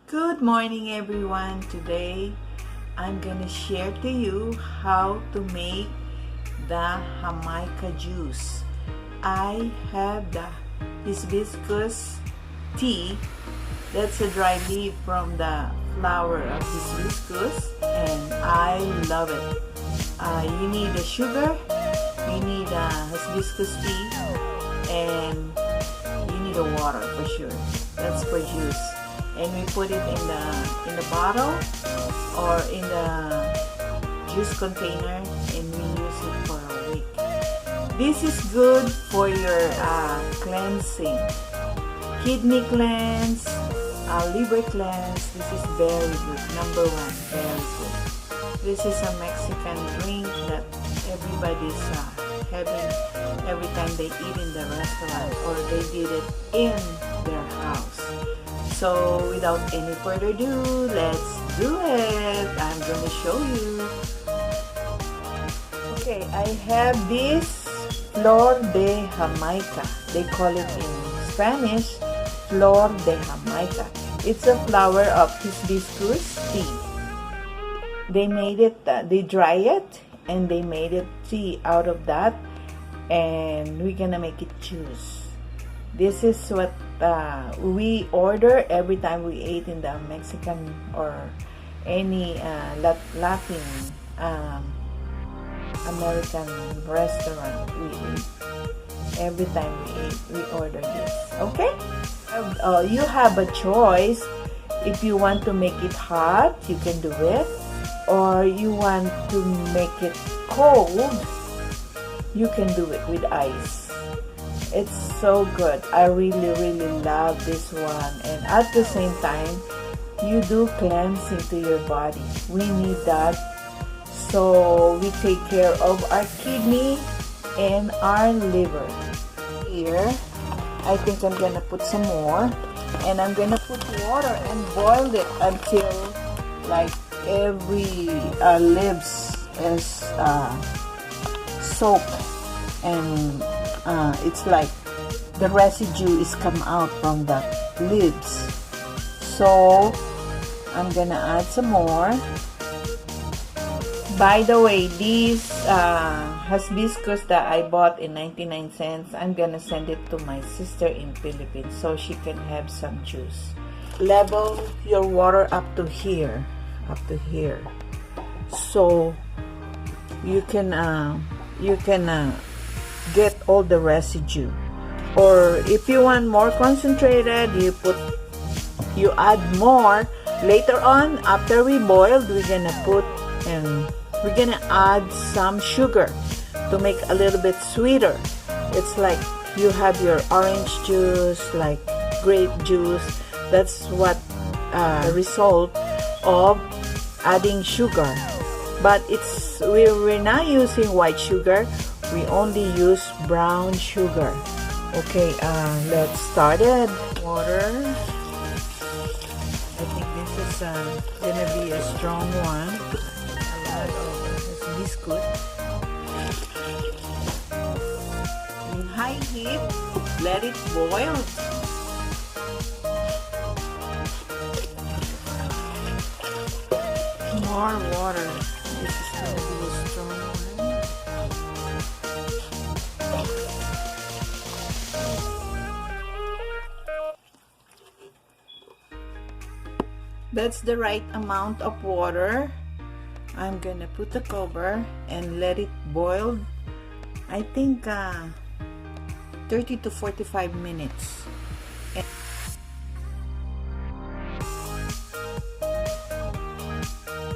Good morning everyone. Today I'm gonna share to you how to make the Jamaica juice. I have the hibiscus tea. That's a dry leaf from the flower of hibiscus and I love it. You need a sugar, you need a hibiscus tea, and you need a water for sure. That's for juice. And we put it in the bottle or in the juice container and we use it for a week. This is good for your cleansing, kidney cleanse, liver cleanse. This is very good. Number one, very good. This is a Mexican drink that everybody's having every time they eat in the restaurant or they did it in their house. So without any further ado, let's do it. I'm gonna show you. Okay, I have this Flor de Jamaica. They call it in Spanish Flor de Jamaica. It's a flower of hibiscus tea. They made it, they dry it and they made it tea out of that, and we're gonna make it juice. This is what we order every time we eat in the Mexican or any Latin American restaurant. We eat every time we order this. Okay, you have a choice. If you want to make it hot, you can do it, or you want to make it cold, you can do it with ice. It's so good. I really love this one, and at the same time you do cleansing to your body. We need that, so we take care of our kidney and our liver. Here I think I'm gonna put some more, and I'm gonna put water and boil it until like every leaves is soaked, and it's like the residue is come out from the leaves. So I'm gonna add some more. By the way, these hibiscus that I bought in 99 cents, I'm gonna send it to my sister in Philippines so she can have some juice. Level your water up to here, so you can get all the residue. Or if you want more concentrated, you add more later on. After we boiled, we're gonna add some sugar to make a little bit sweeter. It's like you have your orange juice, like grape juice. That's what the result of adding sugar. But we're not using white sugar. We only use brown sugar. Okay, let's start it. Water. I think this is gonna be a strong one. A lot of hibiscus. In high heat, let it boil. More water. This is gonna be a strong one. That's the right amount of water. I'm gonna put the cover and let it boil. I think 30 to 45 minutes.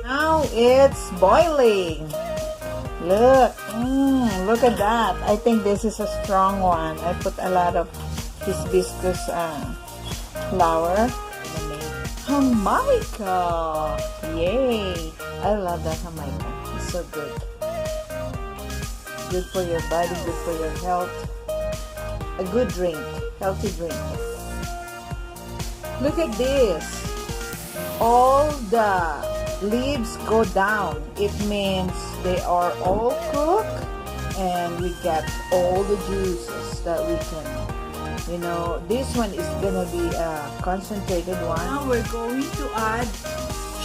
Now it's boiling. Look at that. I think this is a strong one. I put a lot of hibiscus flour. Jamaica! Yay! I love that Jamaica. It's so good. Good for your body, good for your health. A good drink, healthy drink. Look at this. All the leaves go down. It means they are all cooked and we get all the juices that we can You know, this one is gonna be a concentrated one. Now we're going to add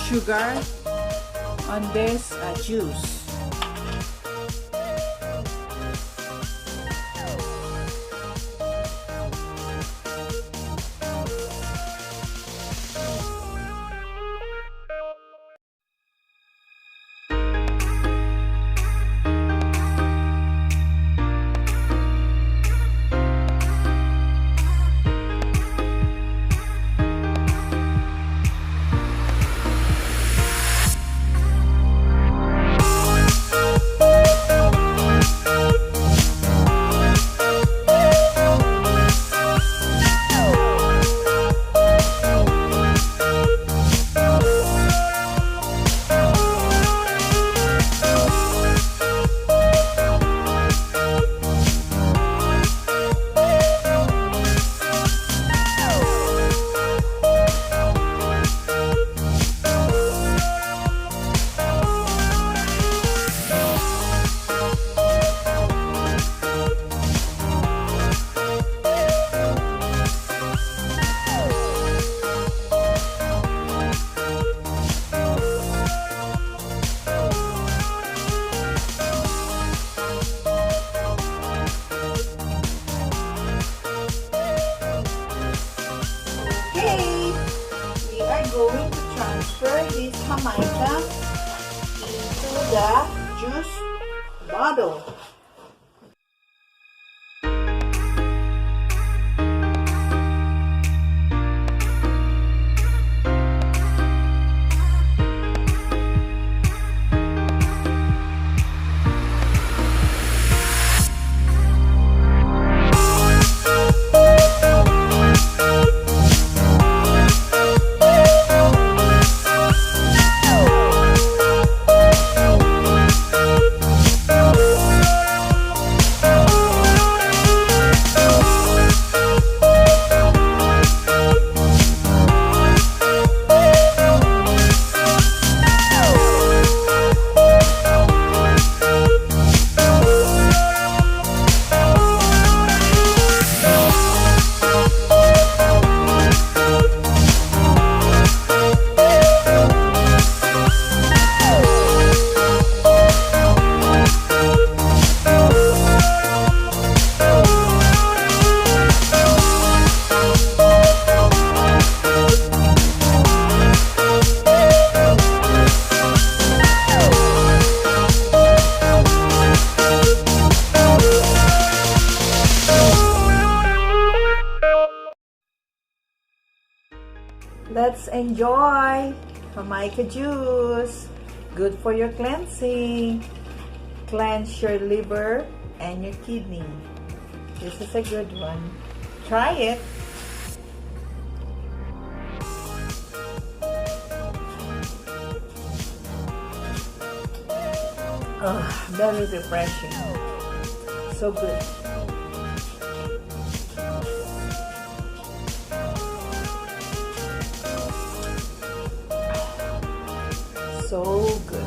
sugar on this juice. Going to transfer this Jamaica into the juice bottle. Let's enjoy Jamaica juice. Good for your cleansing. Cleanse your liver and your kidney. This is a good one. Try it. Very refreshing. So good. So good.